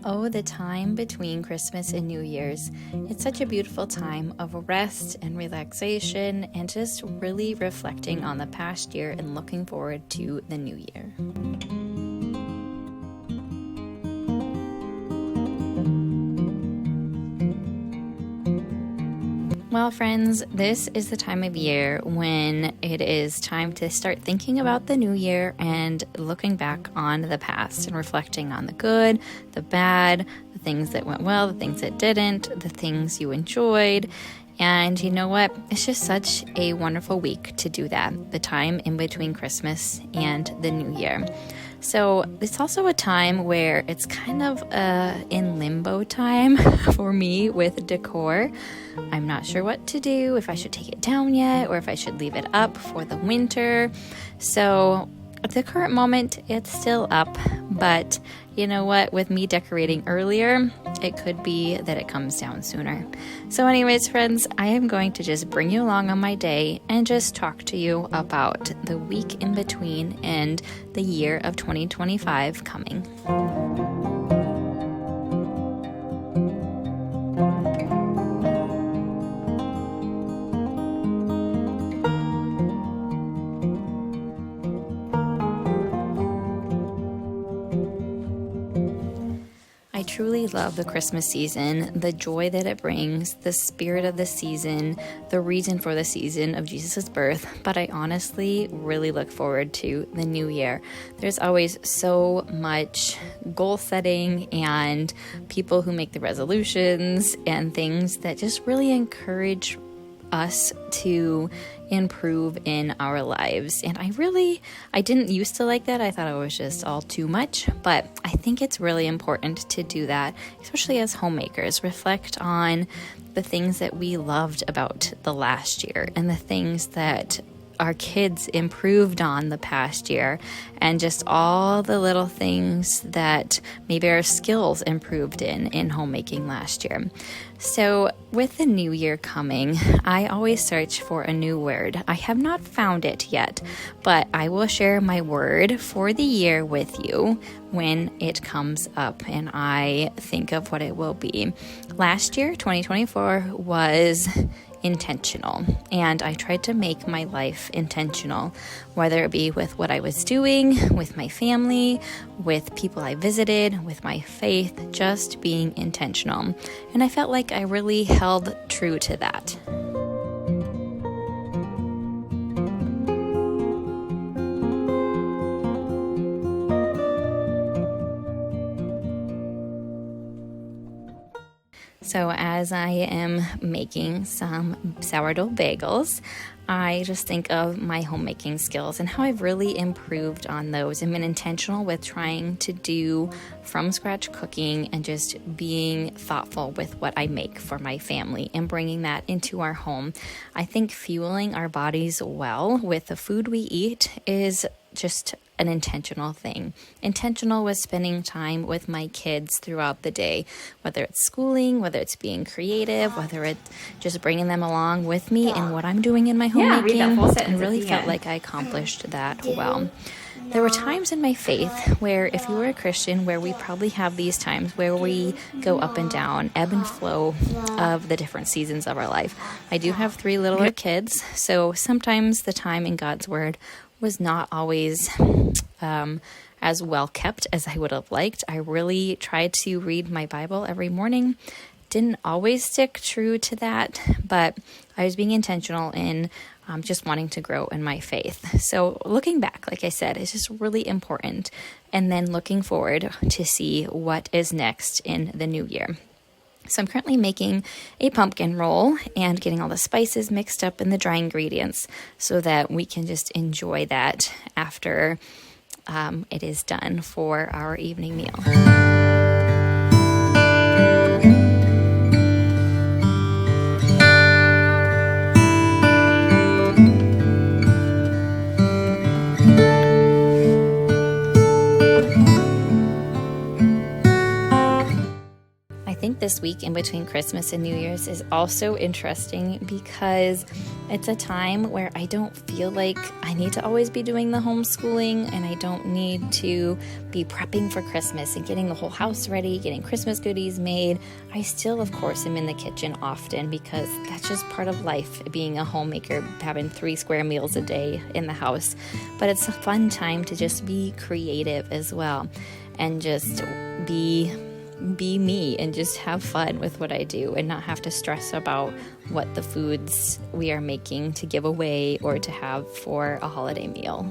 Oh, the time between Christmas and New Year's. It's such a beautiful time of rest and relaxation and just really reflecting on the past year and looking forward to the new year. Well, friends, this is the time of year when it is time to start thinking about the new year and looking back on the past and reflecting on the good, the bad, the things that went well, the things that didn't, the things you enjoyed. And you know what? It's just such a wonderful week to do that, the time in between Christmas and the new year. So it's also a time where it's kind of in limbo time for me with decor. I'm not sure what to do, if I should take it down yet, or if I should leave it up for the winter. So at the current moment, it's still up, but you know what? With me decorating earlier, it could be that it comes down sooner. So anyways, friends, I am going to just bring you along on my day and just talk to you about the week in between and the year of 2025 coming. I truly love the Christmas season, the joy that it brings, the spirit of the season, the reason for the season of Jesus' birth, but I honestly really look forward to the new year. There's always so much goal setting and people who make the resolutions and things that just really encourage us to improve in our lives. And I didn't used to like that. I thought it was just all too much, but I think it's really important to do that, especially as homemakers. Reflect on the things that we loved about the last year and the things that our kids improved on the past year, and just all the little things that maybe our skills improved in homemaking last year. So with the new year coming, I always search for a new word. I have not found it yet, but I will share my word for the year with you when it comes up and I think of what it will be. Last year, 2024, was intentional, and I tried to make my life intentional, whether it be with what I was doing, with my family, with people I visited, with my faith, just being intentional. And I felt like I really held true to that. So as I am making some sourdough bagels, I just think of my homemaking skills and how I've really improved on those and been intentional with trying to do from scratch cooking and just being thoughtful with what I make for my family and bringing that into our home. I think fueling our bodies well with the food we eat is just an intentional thing. Intentional with spending time with my kids throughout the day, whether it's schooling, whether it's being creative, whether it's just bringing them along with me in what I'm doing in my homemaking. I really felt like I accomplished that well. There were times in my faith where, if you were a Christian, where we probably have these times where we go up and down, ebb and flow of the different seasons of our life. I do have 3 littler kids, so sometimes the time in God's Word was not always as well kept as I would have liked. I really tried to read my Bible every morning. Didn't always stick true to that, but I was being intentional in just wanting to grow in my faith. So looking back, like I said, is just really important. And then looking forward to see what is next in the new year. So I'm currently making a pumpkin roll and getting all the spices mixed up in the dry ingredients so that we can just enjoy that after it is done for our evening meal. think this week in between Christmas and New Year's is also interesting because it's a time where I don't feel like I need to always be doing the homeschooling, and I don't need to be prepping for Christmas and getting the whole house ready, getting Christmas goodies made. I still, of course, am in the kitchen often because that's just part of life, being a homemaker, having 3 square meals a day in the house. But it's a fun time to just be creative as well and just be me and just have fun with what I do and not have to stress about what the foods we are making to give away or to have for a holiday meal.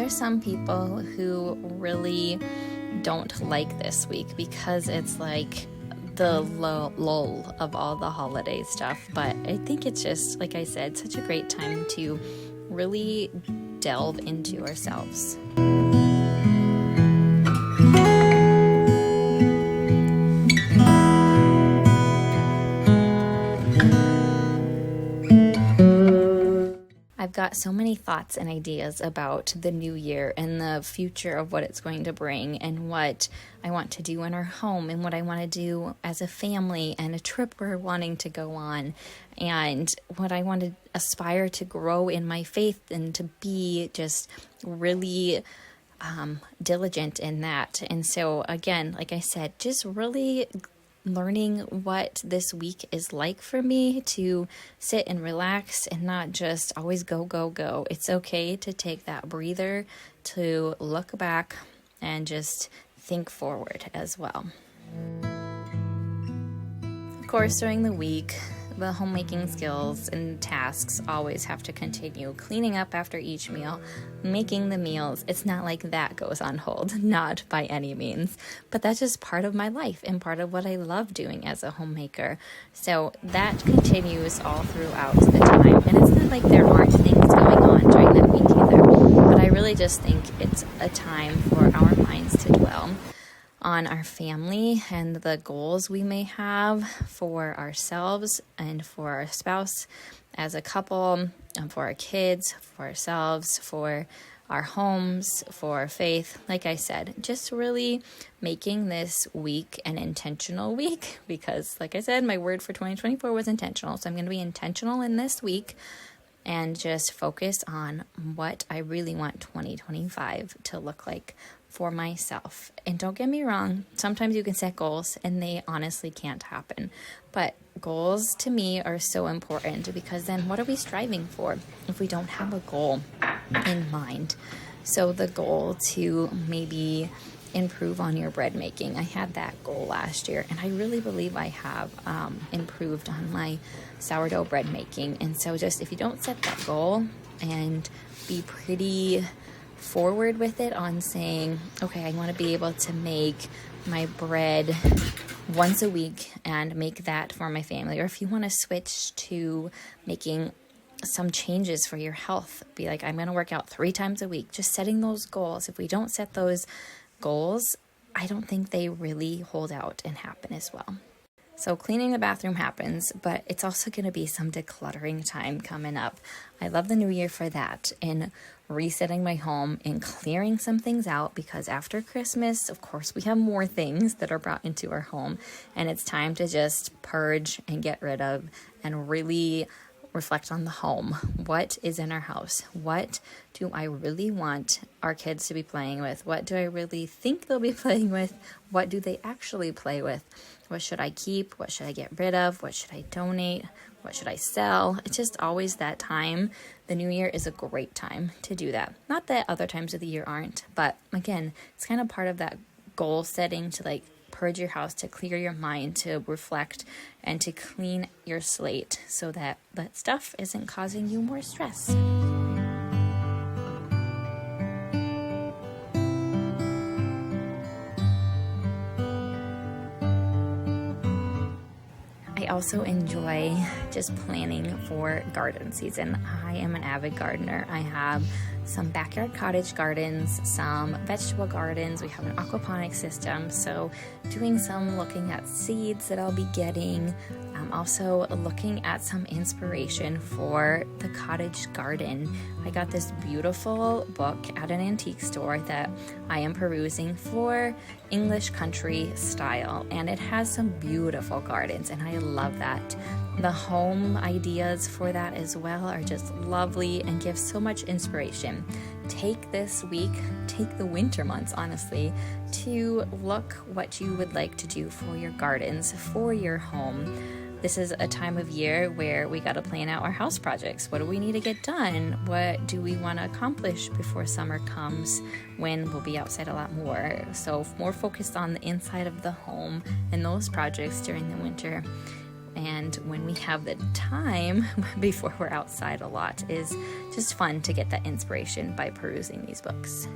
Some people who really don't like this week because it's like the lull of all the holiday stuff, but I think it's just, like I said, such a great time to really delve into ourselves. I've got so many thoughts and ideas about the new year and the future of what it's going to bring and what I want to do in our home and what I want to do as a family and a trip we're wanting to go on and what I want to aspire to grow in my faith and to be just really diligent in that. And so again, like I said, just really learning what this week is like for me to sit and relax and not just always go, go, go. It's okay to take that breather, to look back and just think forward as well. Of course, during the week, the homemaking skills and tasks always have to continue. Cleaning up after each meal, making the meals. It's not like that goes on hold, not by any means. But that's just part of my life and part of what I love doing as a homemaker. So that continues all throughout the time. And it's not like there aren't things going on during that week either. But I really just think it's a time for our minds to dwell on our family and the goals we may have for ourselves and for our spouse as a couple, and for our kids, for ourselves, for our homes, for our faith. Like I said, just really making this week an intentional week because, like I said, my word for 2024 was intentional. So I'm going to be intentional in this week and just focus on what I really want 2025 to look like for myself. And don't get me wrong, sometimes you can set goals and they honestly can't happen. But goals to me are so important because then what are we striving for if we don't have a goal in mind? So the goal to maybe improve on your bread making. I had that goal last year and I really believe I have improved on my sourdough bread making. And so just if you don't set that goal and be pretty forward with it on saying, okay, I want to be able to make my bread once a week and make that for my family. Or if you want to switch to making some changes for your health, be like, I'm going to work out 3 times a week, just setting those goals. If we don't set those goals, I don't think they really hold out and happen as well. So cleaning the bathroom happens, but it's also going to be some decluttering time coming up. I love the new year for that and resetting my home and clearing some things out because after Christmas, of course, we have more things that are brought into our home and it's time to just purge and get rid of and really reflect on the home. What is in our house? What do I really want our kids to be playing with? What do I really think they'll be playing with? What do they actually play with? What should I keep? What should I get rid of? What should I donate? What should I sell? It's just always that time. The new year is a great time to do that. Not that other times of the year aren't, but again, it's kind of part of that goal setting to like purge your house, to clear your mind, to reflect, and to clean your slate so that that stuff isn't causing you more stress. I also enjoy just planning for garden season. I am an avid gardener. I have some backyard cottage gardens, some vegetable gardens. We have an aquaponics system, so doing some looking at seeds that I'll be getting. I'm also looking at some inspiration for the cottage garden. I got this beautiful book at an antique store that I am perusing for English country style, and it has some beautiful gardens, and I love that. The home ideas for that as well are just lovely and give so much inspiration. Take this week, take the winter months, honestly, to look what you would like to do for your gardens, for your home. This is a time of year where we got to plan out our house projects. What do we need to get done? What do we want to accomplish before summer comes, when we'll be outside a lot more? So more focused on the inside of the home and those projects during the winter. And when we have the time before we're outside a lot, is just fun to get that inspiration by perusing these books.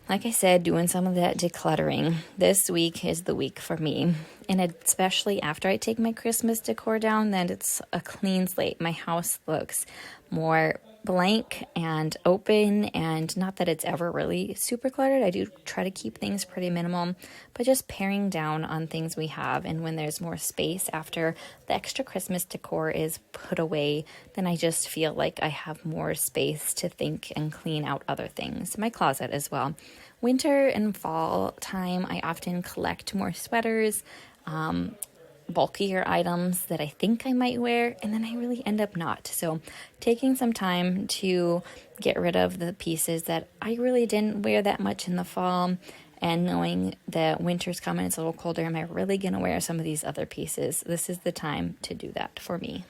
Like I said, doing some of that decluttering. This week is the week for me. And especially after I take my Christmas decor down, then it's a clean slate. My house looks more blank and open, and not that it's ever really super cluttered. I do try to keep things pretty minimal, but just paring down on things we have. And when there's more space after the extra Christmas decor is put away, then I just feel like I have more space to think and clean out other things. My closet as well. Winter and fall time, I often collect more sweaters, bulkier items that I think I might wear, and then I really end up not. So taking some time to get rid of the pieces that I really didn't wear that much in the fall, and knowing that winter's coming, it's a little colder, am I really going to wear some of these other pieces? This is the time to do that for me.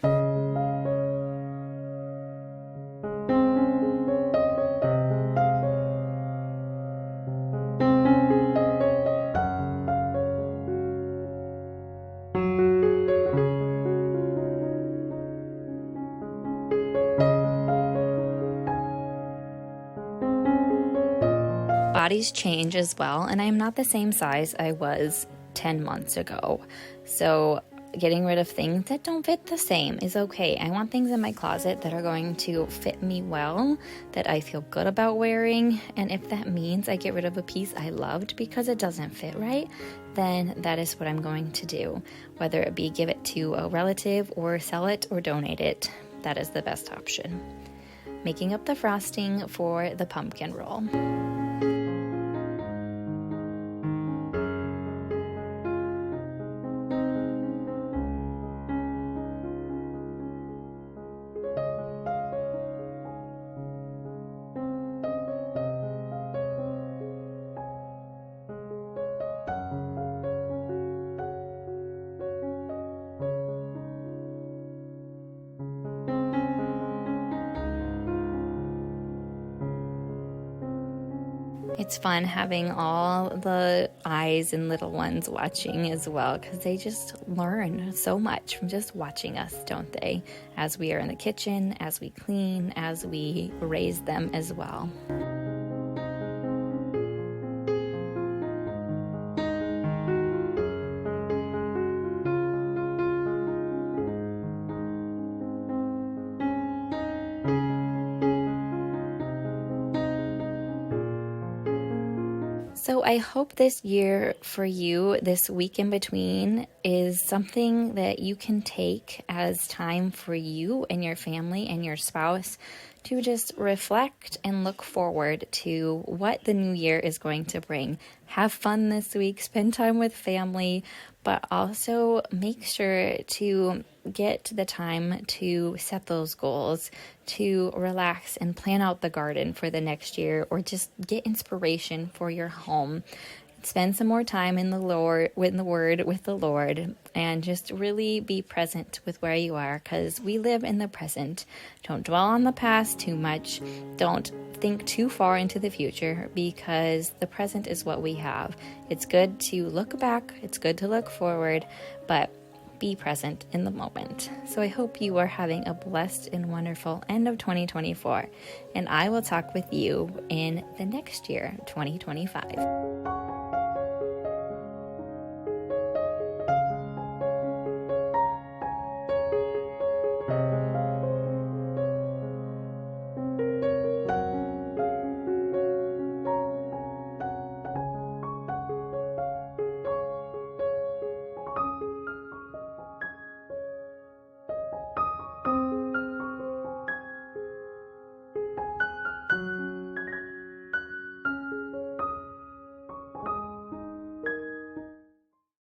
Bodies change as well, and I'm not the same size I was 10 months ago. So getting rid of things that don't fit the same is okay. I want things in my closet that are going to fit me well, that I feel good about wearing, and if that means I get rid of a piece I loved because it doesn't fit right, then that is what I'm going to do. Whether it be give it to a relative or sell it or donate it, that is the best option. Making up the frosting for the pumpkin roll. It's fun having all the eyes and little ones watching as well, because they just learn so much from just watching us, don't they? As we are in the kitchen, as we clean, as we raise them as well. So I hope this year for you, this week in between, is something that you can take as time for you and your family and your spouse to just reflect and look forward to what the new year is going to bring. Have fun this week, spend time with family, but also make sure to get the time to set those goals, to relax and plan out the garden for the next year, or just get inspiration for your home. Spend some more time in the Lord, with the Word, with the Lord, and just really be present with where you are, because we live in the present. Don't dwell on the past too much. Don't think too far into the future, because the present is what we have. It's good to look back. It's good to look forward, but be present in the moment. So I hope you are having a blessed and wonderful end of 2024, and I will talk with you in the next year, 2025.